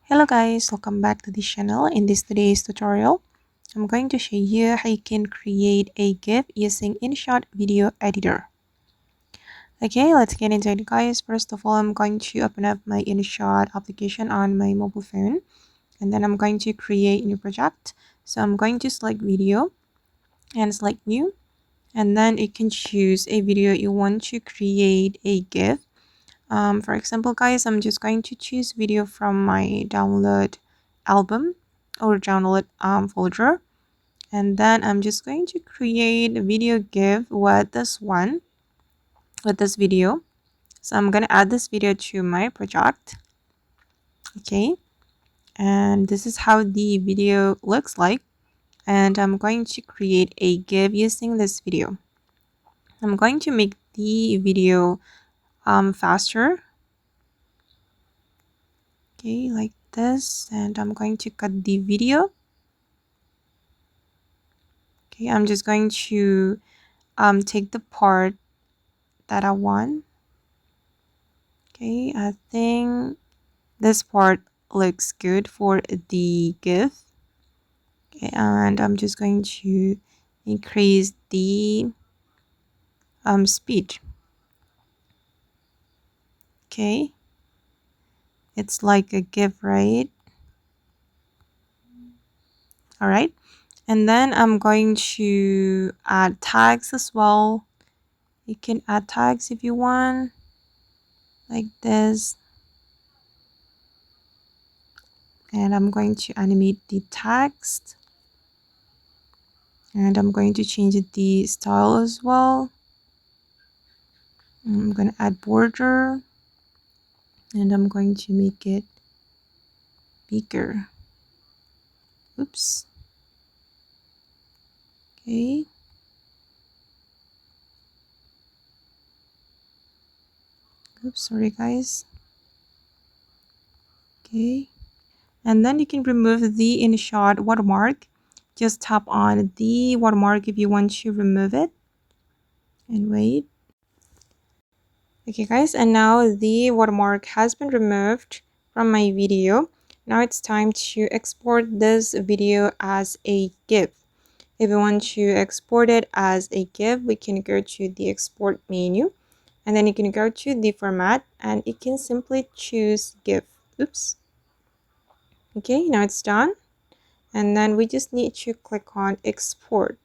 Hello guys, welcome back to this channel. In today's tutorial, I'm going to show you how you can create a GIF using InShot video editor. Okay, let's get into it guys. First of all, I'm going to open up my InShot application on my mobile phone, and then I'm going to create a new project. So I'm going to select video and select new, and then you can choose a video you want to create a GIF. For example guys, I'm just going to choose video from my download album or download folder, and then I'm just going to create a video GIF with this video. So I'm gonna add this video to my project. Okay, and this is how the video looks like, and I'm going to create a GIF using this video. I'm going to make the video faster. Okay, like this, and I'm going to cut the video. Okay, I'm just going to take the part that I want. Okay, I think this part looks good for the GIF. Okay, and I'm just going to increase the speed. Okay, it's like a GIF, right? All right, and then I'm going to add tags as well. You can add tags if you want, like this. And I'm going to animate the text, and I'm going to change the style as well. I'm going to add border, and I'm going to make it bigger. Oops. Okay. Oops, sorry guys. Okay. And then you can remove the InShot watermark. Just tap on the watermark if you want to remove it. And wait. Okay guys, and now the watermark has been removed from my video. Now it's time to export this video as a GIF. If you want to export it as a GIF, we can go to the export menu, and then you can go to the format, and you can simply choose GIF. Oops. Okay, now it's done, and then we just need to click on export.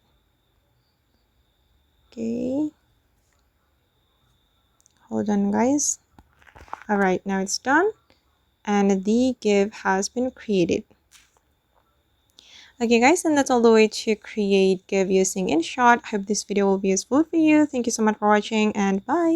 Okay, hold on guys. All right, now it's done, and the GIF has been created. Okay guys, and that's all the way to create GIF using InShot. I hope this video will be useful for you. Thank you so much for watching, and bye.